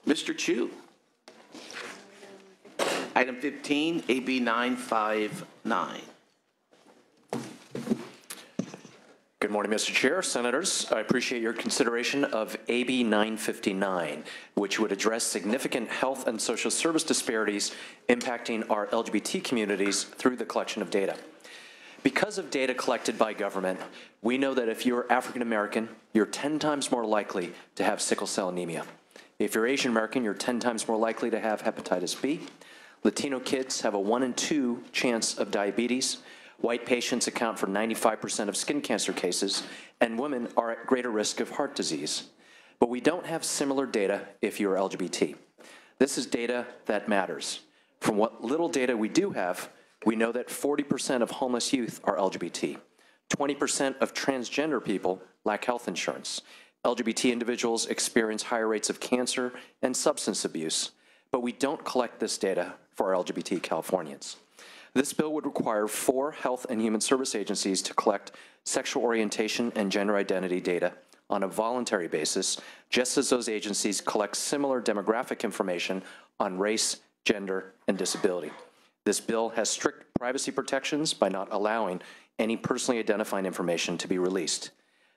Mr. Chu. Item 15, AB 959. Good morning, Mr. Chair, Senators. I appreciate your consideration of AB 959, which would address significant health and social service disparities impacting our LGBT communities through the collection of data. Because of data collected by government, we know that if you're African American, you're 10 times more likely to have sickle cell anemia. If you're Asian American, you're 10 times more likely to have hepatitis B. Latino kids have a 1 in 2 chance of diabetes. White patients account for 95% of skin cancer cases, and women are at greater risk of heart disease. But we don't have similar data if you're LGBT. This is data that matters. From what little data we do have, we know that 40% of homeless youth are LGBT. 20% of transgender people lack health insurance. LGBT individuals experience higher rates of cancer and substance abuse, but we don't collect this data for our LGBT Californians. This bill would require 4 health and human service agencies to collect sexual orientation and gender identity data on a voluntary basis, just as those agencies collect similar demographic information on race, gender, and disability. This bill has strict privacy protections by not allowing any personally identifying information to be released.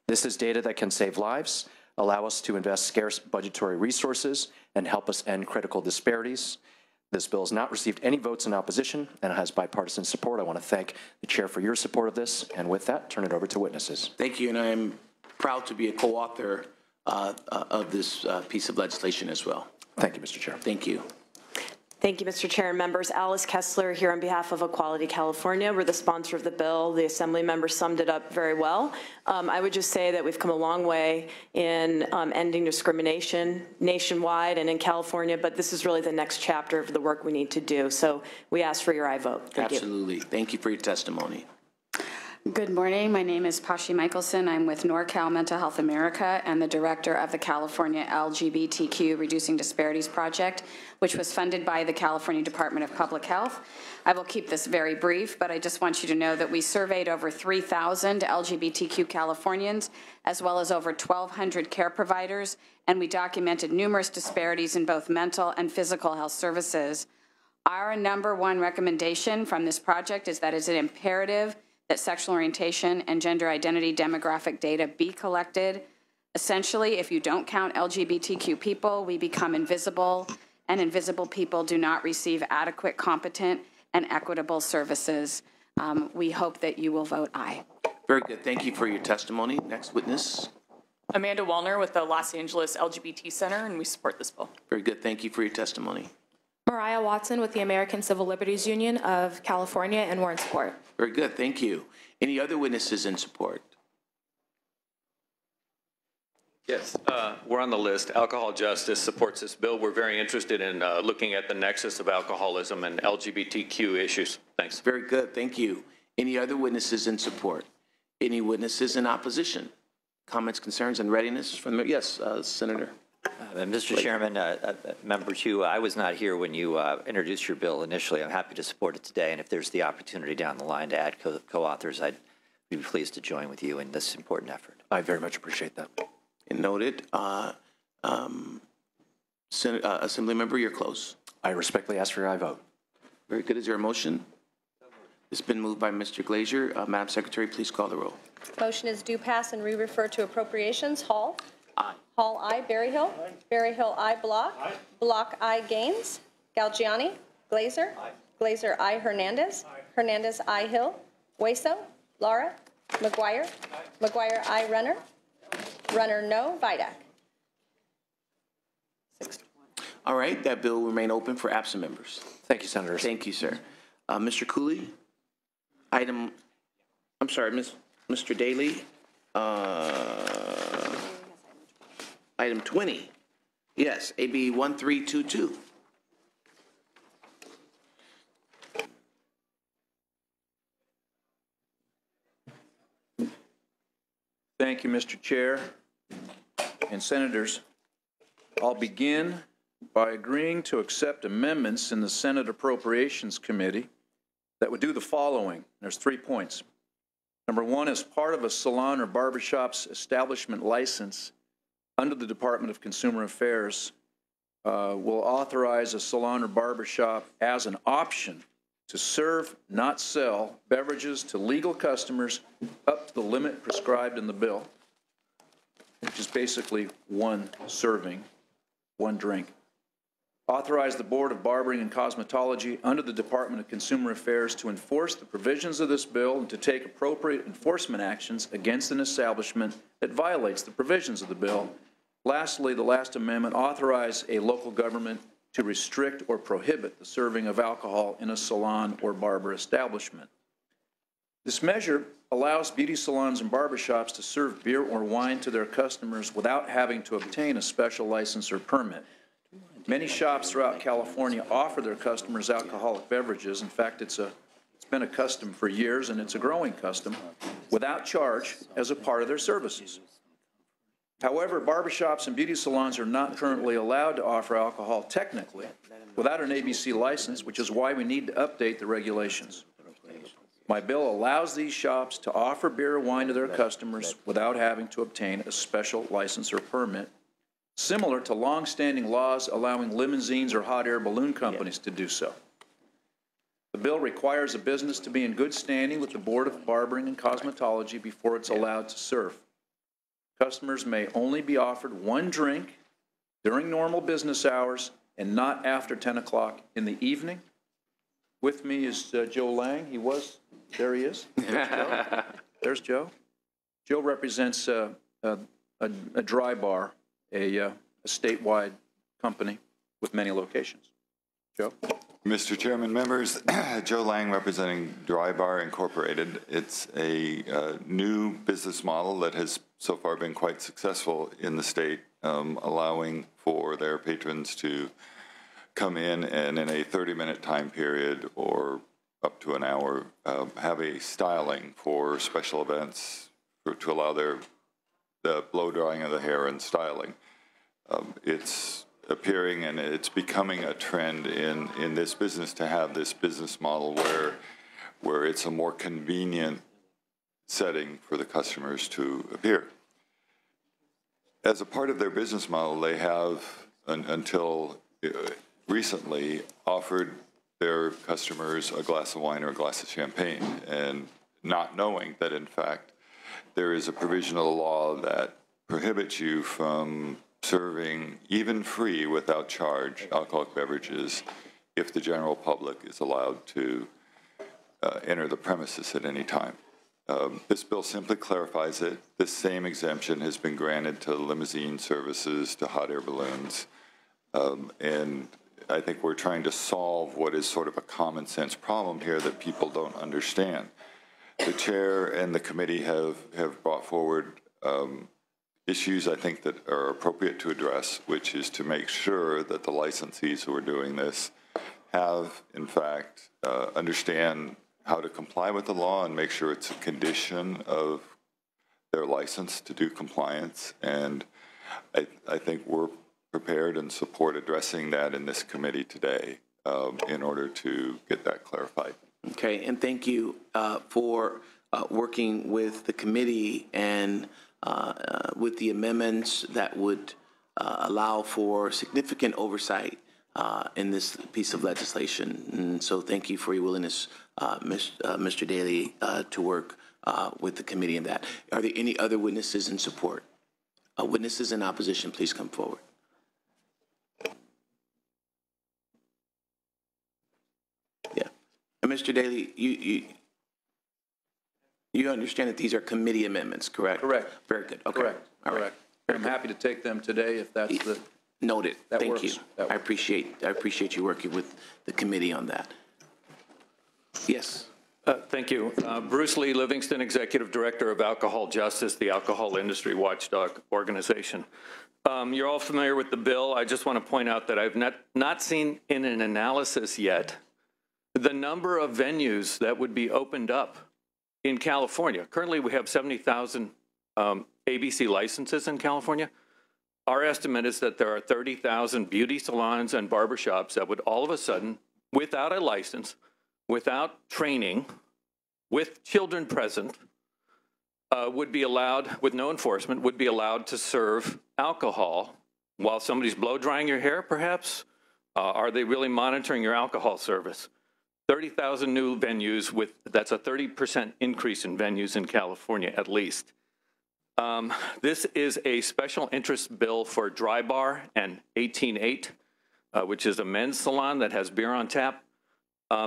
This is data that can save lives, allow us to invest scarce budgetary resources, and help us end critical disparities. This bill has not received any votes in opposition and has bipartisan support. I want to thank the chair for your support of this, and with that, turn it over to witnesses. Thank you, and I am proud to be a co-author of this piece of legislation as well. Thank you, Mr. Chair. Thank you. Thank you, Mr. Chair and members. Alice Kessler here on behalf of Equality California. We're the sponsor of the bill. The Assembly member summed it up very well. I would just say that we've come a long way in ending discrimination nationwide and in California, but this is really the next chapter of the work we need to do. So we ask for your aye vote. Thank Absolutely. you. Thank you for your testimony. Good morning. My name is Pashi Michelson. I'm with NorCal Mental Health America and the director of the California LGBTQ Reducing Disparities Project, which was funded by the California Department of Public Health. I will keep this very brief, but I just want you to know that we surveyed over 3,000 LGBTQ Californians, as well as over 1,200 care providers, and we documented numerous disparities in both mental and physical health services. Our #1 recommendation from this project is that it's an imperative that sexual orientation and gender identity demographic data be collected. Essentially, if you don't count LGBTQ people, we become invisible, and invisible people do not receive adequate, competent, and equitable services. We hope that you will vote aye. Very good. Thank you for your testimony. Next witness. Amanda Wallner with the Los Angeles LGBT Center, and we support this bill. Very good. Thank you for your testimony. Mariah Watson with the American Civil Liberties Union of California, and we're in support. Very good. Thank you. Any other witnesses in support? Yes, we're on the list. Alcohol Justice supports this bill. We're very interested in looking at the nexus of alcoholism and LGBTQ issues. Thanks. Very good. Thank you. Any other witnesses in support? Any witnesses in opposition? Comments, concerns, and readiness from the, yes, Senator. Mr. Chairman, Member Chu, I was not here when you introduced your bill initially. I'm happy to support it today, and if there's the opportunity down the line to add co-authors, I'd be pleased to join with you in this important effort. I very much appreciate that. And noted. Assembly member, you're close. I respectfully ask for your aye vote. Very good. Is there a motion? It's been moved by Mr. Glazer. Madam Secretary, please call the roll. Motion is due pass and re-refer to appropriations. Hall. Aye. Hall, aye. Berryhill. Aye. Berryhill, aye. Block. Aye. Block, aye. Gaines. Galgiani. Glazer. Aye. Glazer, aye. Hernandez. Aye. Hernandez, aye. Hill. Hueso. Lara. McGuire. Aye. McGuire, aye. Runner. Runner, no. Vidak. 6-1. All right. That bill will remain open for absent members. Thank you, Senators. Thank you, sir. Mr. Cooley, I'm sorry, Mr. Daly, item 20. Yes, AB 1322. Thank you, Mr. Chair and Senators. I'll begin by agreeing to accept amendments in the Senate Appropriations Committee that would do the following. There's 3 points. Number 1, as part of a salon or barbershop's establishment license under the Department of Consumer Affairs, will authorize a salon or barber shop as an option to serve, not sell, beverages to legal customers up to the limit prescribed in the bill, which is basically one serving, one drink. Authorize the Board of Barbering and Cosmetology under the Department of Consumer Affairs to enforce the provisions of this bill and to take appropriate enforcement actions against an establishment that violates the provisions of the bill. Lastly, the last amendment, authorize a local government to restrict or prohibit the serving of alcohol in a salon or barber establishment. This measure allows beauty salons and barbershops to serve beer or wine to their customers without having to obtain a special license or permit. Many shops throughout California offer their customers alcoholic beverages. In fact, it's been a custom for years, and it's a growing custom, without charge as a part of their services. However, barbershops and beauty salons are not currently allowed to offer alcohol technically without an ABC license, which is why we need to update the regulations. My bill allows these shops to offer beer or wine to their customers without having to obtain a special license or permit, similar to long-standing laws allowing limousines or hot air balloon companies to do so. The bill requires a business to be in good standing with the Board of Barbering and Cosmetology before it's allowed to serve. Customers may only be offered one drink during normal business hours and not after 10 o'clock in the evening. With me is Joe Lang. There he is. There's Joe. There's Joe. Joe represents a dry bar, a statewide company with many locations. Joe? Mr. Chairman, members, Joe Lang representing Dry Bar Incorporated. It's a new business model that has so far been quite successful in the state, allowing for their patrons to come in and in a 30-minute time period or up to an hour have a styling for special events to allow the blow drying of the hair and styling. It's appearing and it's becoming a trend in this business to have this business model where it's a more convenient setting for the customers to appear. As a part of their business model, they have, until recently, offered their customers a glass of wine or a glass of champagne, and not knowing that, in fact, there is a provision of the law that prohibits you from serving, even free, without charge, alcoholic beverages if the general public is allowed to enter the premises at any time. This bill simply clarifies it. This same exemption has been granted to limousine services, to hot air balloons, and I think we're trying to solve what is sort of a common sense problem here that people don't understand. The chair and the committee have brought forward issues I think that are appropriate to address, which is to make sure that the licensees who are doing this have, in fact, understand how to comply with the law and make sure it's a condition of their license to do compliance. And I think we're prepared and support addressing that in this committee today in order to get that clarified. Okay, and thank you for working with the committee and with the amendments that would allow for significant oversight in this piece of legislation. And so thank you for your willingness, Mr. Daly, to work with the committee in that. Are there any other witnesses in support? Witnesses in opposition, please come forward. Yeah. And Mr. Daly, you understand that these are committee amendments, correct? Correct. Very good. Okay. Correct. All right. Correct. I'm happy to take them today if that's the... Noted. That Thank works. you. I appreciate you working with the committee on that. Yes. Thank you. Bruce Lee Livingston, Executive Director of Alcohol Justice, the Alcohol Industry Watchdog Organization. You're all familiar with the bill. I just want to point out that I've not seen in an analysis yet the number of venues that would be opened up in California. Currently, we have 70,000 ABC licenses in California. Our estimate is that there are 30,000 beauty salons and barbershops that would all of a sudden, without a license, without training, with children present, would be allowed, with no enforcement, would be allowed to serve alcohol While somebody's blow drying your hair, perhaps? Are they really monitoring your alcohol service? 30,000 new venues that's a 30% increase in venues in California at least. This is a special interest bill for Dry Bar and 188, which is a men's salon that has beer on tap.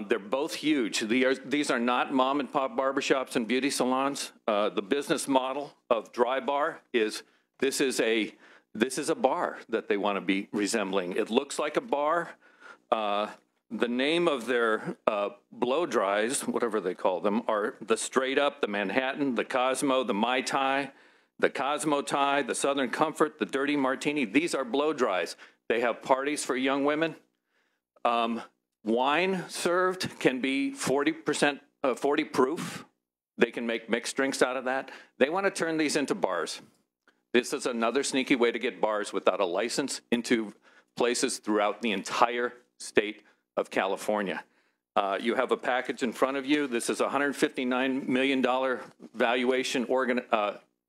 They're both huge. These are not mom and pop barbershops and beauty salons. The business model of Dry Bar is this is a bar that they want to be resembling. It looks like a bar. The name of their blow dries, whatever they call them, are the Straight Up, the Manhattan, the Cosmo, the Mai Tai, the Cosmo Tai, the Southern Comfort, the Dirty Martini. These are blow dries. They have parties for young women. Wine served can be 40 proof. They can make mixed drinks out of that. They want to turn these into bars. This is another sneaky way to get bars without a license into places throughout the entire state of California. You have a package in front of you. This is a $159 million valuation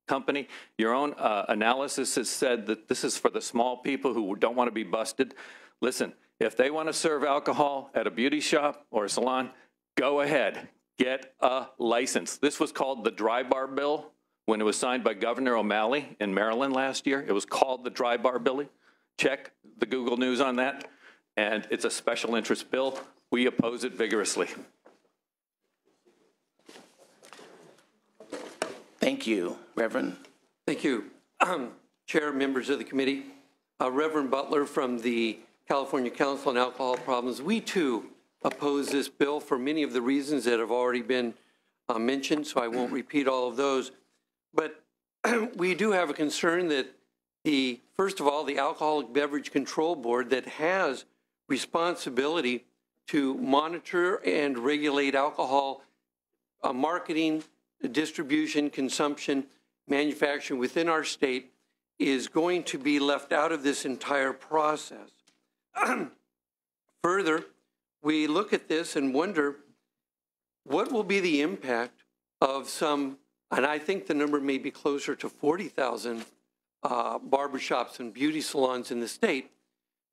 company. Your own analysis has said that this is for the small people who don't want to be busted. Listen, if they want to serve alcohol at a beauty shop or a salon, go ahead, get a license. This was called the Dry Bar Bill when it was signed by Governor O'Malley in Maryland last year. It was called the Dry Bar Bill. Check the Google News on that. And it's a special interest bill. We oppose it vigorously. Thank you. Reverend? Thank you. Chair, members of the committee, Reverend Butler from the California Council on Alcohol Problems. We too oppose this bill for many of the reasons that have already been mentioned, so I won't repeat all of those. But we do have a concern that first of all, the Alcoholic Beverage Control Board that has responsibility to monitor and regulate alcohol marketing, distribution, consumption, manufacturing within our state is going to be left out of this entire process. Further, we look at this and wonder what will be the impact of some, and I think the number may be closer to 40,000 barbershops and beauty salons in the state,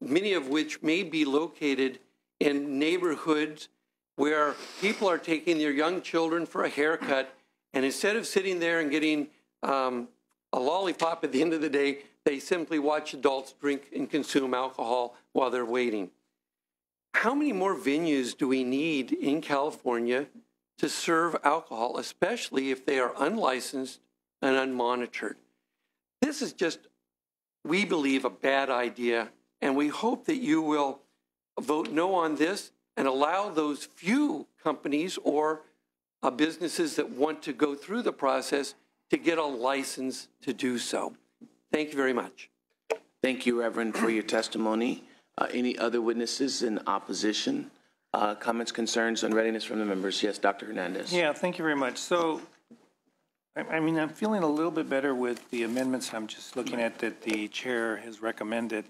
many of which may be located in neighborhoods where people are taking their young children for a haircut, and instead of sitting there and getting a lollipop at the end of the day, they simply watch adults drink and consume alcohol while they're waiting. How many more venues do we need in California to serve alcohol, especially if they are unlicensed and unmonitored? This is just, we believe, a bad idea, and we hope that you will vote no on this and allow those few companies or businesses that want to go through the process to get a license to do so. Thank you very much. Thank you, Reverend, for your testimony. Any other witnesses in opposition? Comments, concerns, and readiness from the members? Yes, Dr. Hernandez. Yeah, thank you very much. So, I mean, I'm feeling a little bit better with the amendments I'm just looking at that the chair has recommended.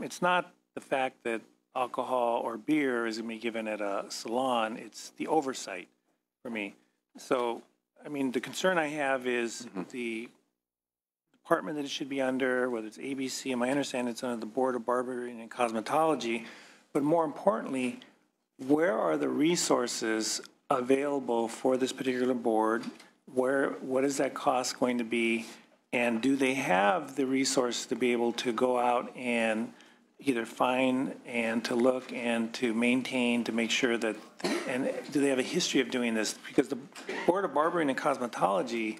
It's not the fact that alcohol or beer is going to be given at a salon, it's the oversight for me. So, I mean, the concern I have is the department that it should be under, whether it's ABC, and my understanding it's under the Board of Barbering and Cosmetology, but more importantly, where are the resources available for this particular board? What is that cost going to be? And do they have the resources to be able to go out and either find and to look and to maintain, to make sure that, and do they have a history of doing this? Because the Board of Barbering and Cosmetology,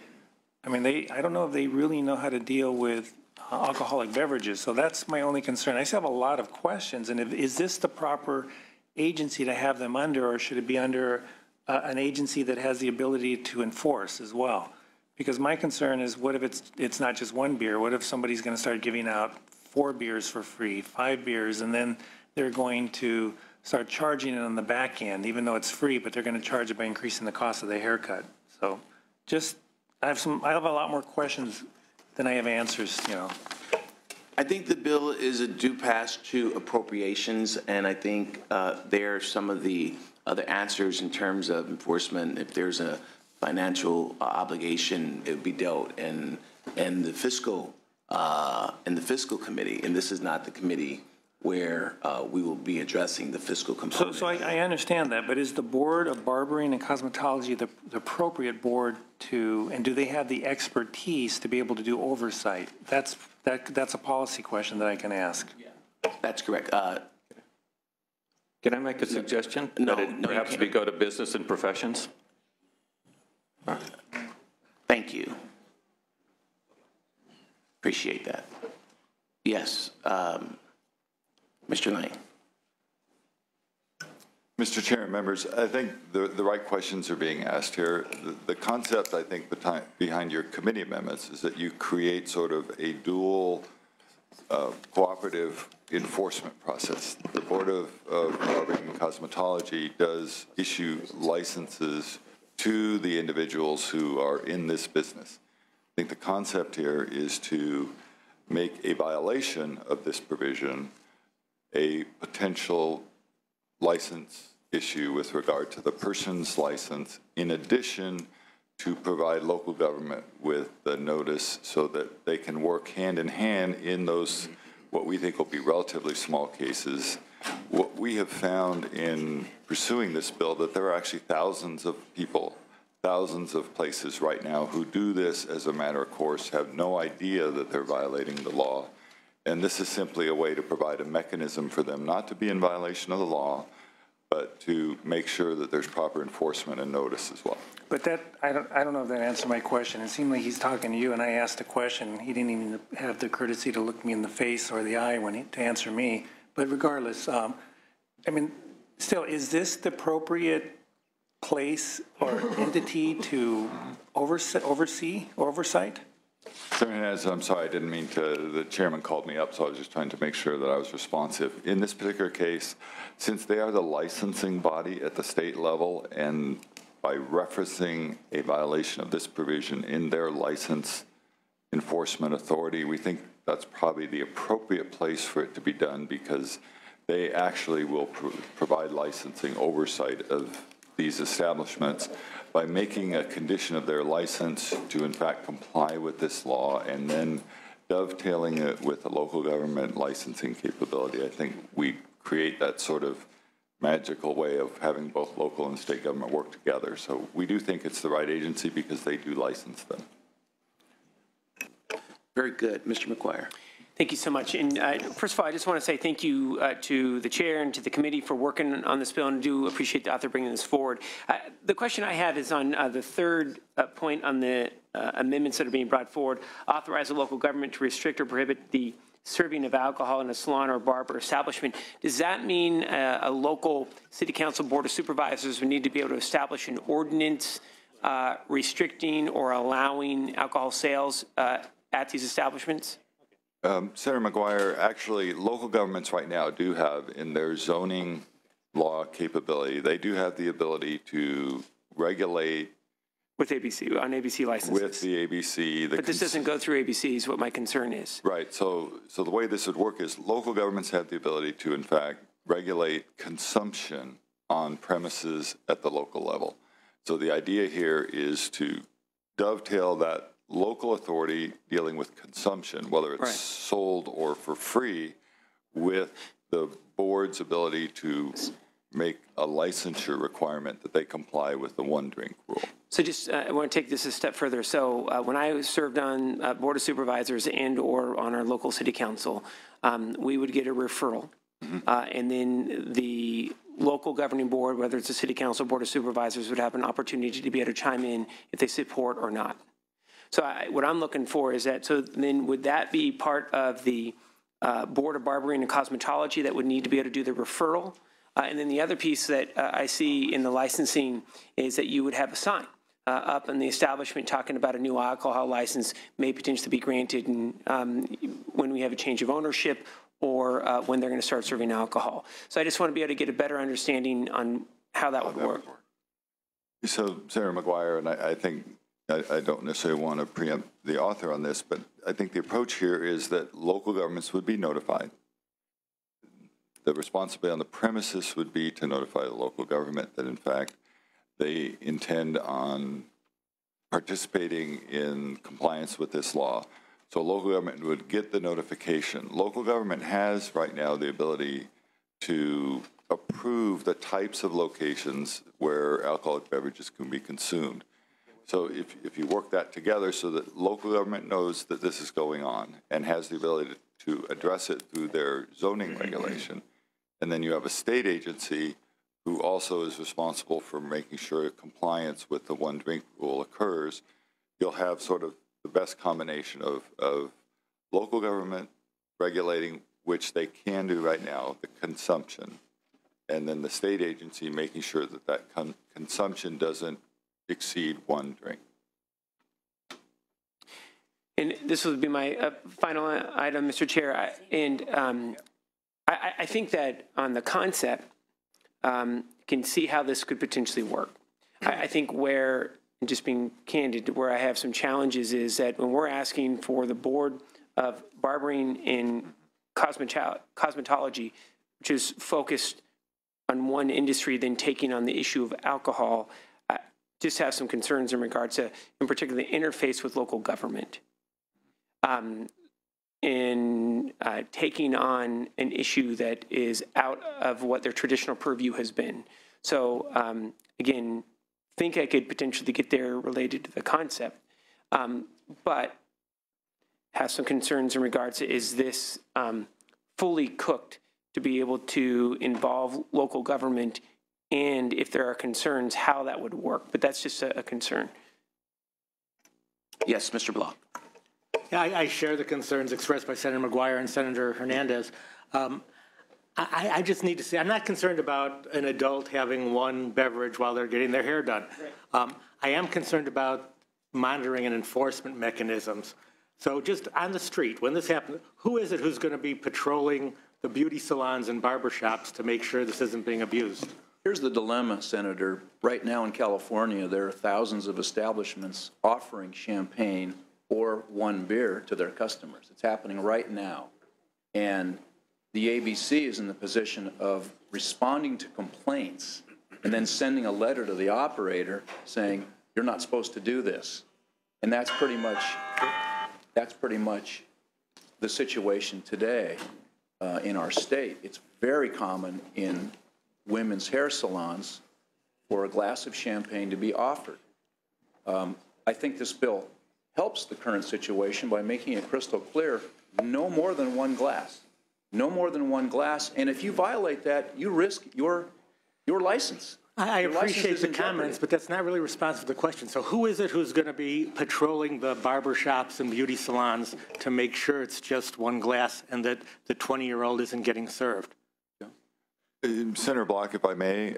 I mean, I don't know if they really know how to deal with alcoholic beverages. So that's my only concern. I still have a lot of questions. And is this the proper agency to have them under, or should it be under an agency that has the ability to enforce as well? Because my concern is, what if it's not just one beer? What if somebody's going to start giving out 4 beers for free, 5 beers, and then they're going to start charging it on the back end, even though it's free, but they're going to charge it by increasing the cost of the haircut. So just, I have a lot more questions than I have answers, you know. I think the bill is a due pass to appropriations, and I think there are some of the other answers in terms of enforcement. If there's a financial obligation, it would be dealt, and the fiscal in the fiscal committee, and this is not the committee where we will be addressing the fiscal component. So I understand that, but is the Board of Barbering and Cosmetology the appropriate board to, and do they have the expertise to be able to do oversight? That's a policy question that I can ask. Yeah. That's correct. Can I make a suggestion? No, that it no, perhaps you we go to business and professions? Thank you. Appreciate that. Yes, Mr. Lane. Mr. Chair and members, I think the right questions are being asked here. The concept, I think, behind your committee amendments is that you create sort of a dual cooperative enforcement process. The Board of Barbering and Cosmetology does issue licenses to the individuals who are in this business. I think the concept here is to make a violation of this provision a potential license issue with regard to the person's license, in addition to provide local government with the notice so that they can work hand in hand in those, what we think will be relatively small cases. What we have found in pursuing this bill, that there are actually thousands of people, thousands of places right now who do this as a matter of course, have no idea that they're violating the law. And this is simply a way to provide a mechanism for them not to be in violation of the law, but to make sure that there's proper enforcement and notice as well. But that, I don't know if that answered my question. It seemed like he's talking to you, and I asked a question, and he didn't even have the courtesy to look me in the face or the eye to answer me. But regardless, I mean, still, is this the appropriate place or entity to oversee oversight? I'm sorry, I didn't mean to, the chairman called me up, so I was just trying to make sure that I was responsive. In this particular case, since they are the licensing body at the state level, and by referencing a violation of this provision in their license enforcement authority, we think that's probably the appropriate place for it to be done, because they actually will provide licensing oversight of these establishments by making a condition of their license to in fact comply with this law, and then dovetailing it with the local government licensing capability. I think we create that sort of magical way of having both local and state government work together. So we do think it's the right agency because they do license them. Very good. Mr. McGuire. Thank you so much. And first of all, I just want to say thank you to the chair and to the committee for working on this bill, and do appreciate the author bringing this forward. The question I have is on the third point on the amendments that are being brought forward. Authorize the local government to restrict or prohibit the serving of alcohol in a salon or barber establishment. Does that mean a local city council board of supervisors would need to be able to establish an ordinance restricting or allowing alcohol sales at these establishments? Senator McGuire, actually, local governments right now do have in their zoning law capability, they do have the ability to regulate with ABC, on ABC licenses. With the ABC. But this doesn't go through ABC is what my concern is. Right. So the way this would work is local governments have the ability to, in fact, regulate consumption on premises at the local level. So the idea here is to dovetail that local authority dealing with consumption, whether it's sold or for free, with the board's ability to make a licensure requirement that they comply with the one drink rule. So just, I want to take this a step further. So when I served on Board of Supervisors and or on our local city council, we would get a referral. And then the local governing board, whether it's a city council, Board of Supervisors, would have an opportunity to be able to chime in if they support or not. So what I'm looking for is that, so then would that be part of the Board of Barbering and Cosmetology that would need to be able to do the referral? And then the other piece that I see in the licensing is that you would have a sign up in the establishment talking about a new alcohol license may potentially be granted when we have a change of ownership or when they're going to start serving alcohol. So I just want to be able to get a better understanding on how that would work. So, Senator McGuire, and I think I don't necessarily want to preempt the author on this, but I think the approach here is that local governments would be notified. The responsibility on the premises would be to notify the local government that, in fact, they intend on participating in compliance with this law. So local government would get the notification. Local government has right now the ability to approve the types of locations where alcoholic beverages can be consumed. So if you work that together so that local government knows that this is going on and has the ability to address it through their zoning regulation, and then you have a state agency who also is responsible for making sure compliance with the one drink rule occurs, you'll have sort of the best combination of local government regulating, which they can do right now, the consumption, and then the state agency making sure that that consumption doesn't exceed one drink. And this would be my final item, Mr. Chair. I think that on the concept, can see how this could potentially work. I think where, just being candid, where I have some challenges is that when we're asking for the Board of Barbering and Cosmetology, which is focused on one industry, then taking on the issue of alcohol, I just have some concerns in regards to, in particular, the interface with local government. In taking on an issue that is out of what their traditional purview has been. So again, think I could potentially get there related to the concept, but have some concerns in regards to, is this fully cooked to be able to involve local government, and if there are concerns, how that would work. But that's just a concern. Yes, Mr. Block. Yeah, I share the concerns expressed by Senator McGuire and Senator Hernandez. I just need to say, I'm not concerned about an adult having one beverage while they're getting their hair done. Right. I am concerned about monitoring and enforcement mechanisms. So just on the street, when this happens, who is it who's going to be patrolling the beauty salons and barbershops to make sure this isn't being abused? Here's the dilemma, Senator. Right now in California, there are thousands of establishments offering champagne or one beer to their customers. It's happening right now. And the ABC is in the position of responding to complaints and then sending a letter to the operator saying, you're not supposed to do this. And that's pretty much the situation today in our state. It's very common in women's hair salons for a glass of champagne to be offered. I think this bill helps the current situation by making it crystal clear, no more than one glass. No more than one glass. And if you violate that, you risk your license. I appreciate the comments, but that's not really responsive to the question. So who is it who's going to be patrolling the barbershops and beauty salons to make sure it's just one glass and that the 20-year-old isn't getting served? Senator Block, if I may,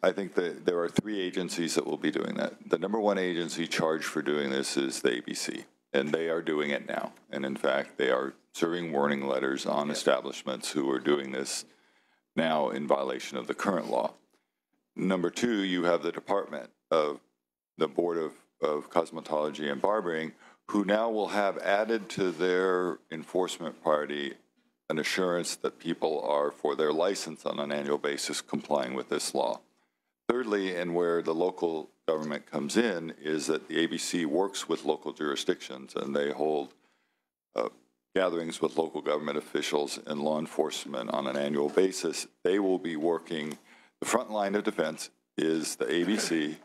I think that there are three agencies that will be doing that. The number one agency charged for doing this is the ABC, and they are doing it now. And in fact, they are serving warning letters on establishments who are doing this now in violation of the current law. Number two, you have the Department of the Board of Cosmetology and Barbering, who now will have added to their enforcement priority an assurance that people are, for their license on an annual basis, complying with this law. Thirdly, and where the local government comes in, is that the ABC works with local jurisdictions, and they hold gatherings with local government officials and law enforcement on an annual basis. They will be working, the front line of defense is the ABC,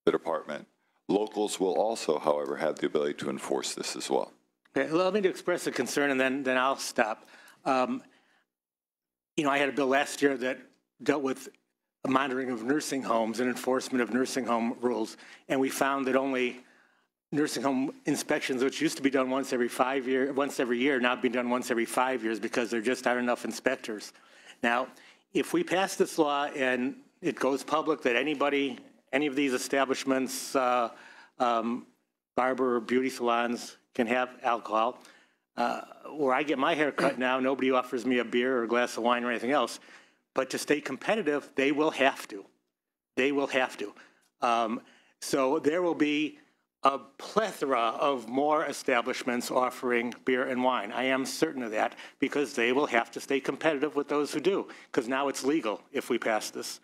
the department. Locals will also, however, have the ability to enforce this as well. Okay, allow me to express a concern, and then I'll stop. You know, I had a bill last year that dealt with monitoring of nursing homes and enforcement of nursing home rules, and we found that only nursing home inspections, which used to be done once every year, now being done once every 5 years because there just aren't enough inspectors. Now, if we pass this law and it goes public that any of these establishments, barber or beauty salons, can have alcohol. Where I get my hair cut now, nobody offers me a beer or a glass of wine or anything else. But to stay competitive, they will have to. They will have to. So there will be a plethora of more establishments offering beer and wine. I am certain of that because they will have to stay competitive with those who do, because now it's legal if we pass this.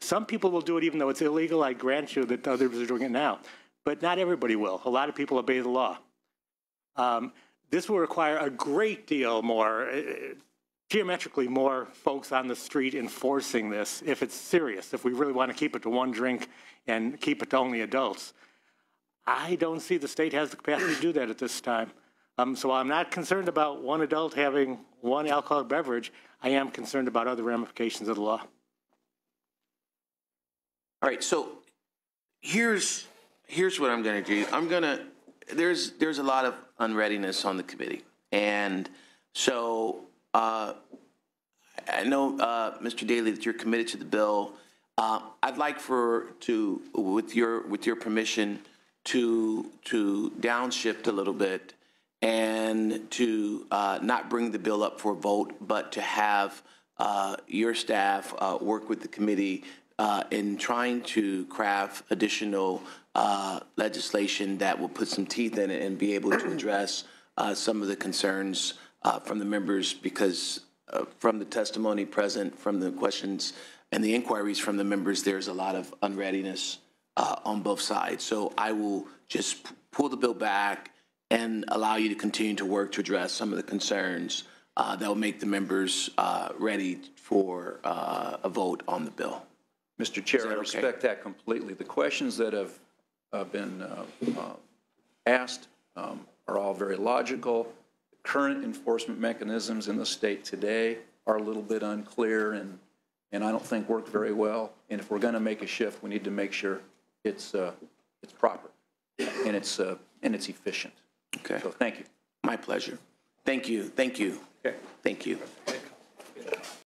Some people will do it even though it's illegal. I grant you that others are doing it now. But not everybody will. A lot of people obey the law. This will require a great deal more, geometrically more folks on the street enforcing this if it's serious, if we really want to keep it to one drink and keep it to only adults. I don't see the state has the capacity to do that at this time. So I'm not concerned about one adult having one alcoholic beverage. I am concerned about other ramifications of the law. All right, so here's what I'm going to do. There's a lot of unreadiness on the committee, and so I know, Mr. Daly, that you're committed to the bill. I'd like with your permission, to downshift a little bit and to not bring the bill up for a vote, but to have your staff work with the committee in trying to craft additional legislation that will put some teeth in it and be able to address some of the concerns from the members, because from the testimony present, from the questions and the inquiries from the members, there's a lot of unreadiness on both sides. So I will just pull the bill back and allow you to continue to work to address some of the concerns that will make the members ready for a vote on the bill. Mr. Chair, I respect that completely. The questions that have been asked are all very logical. The current enforcement mechanisms in the state today are a little bit unclear and I don't think work very well. And if we're going to make a shift, we need to make sure it's proper and it's efficient. Okay. So thank you. My pleasure. Thank you. Thank you. Okay. Thank you.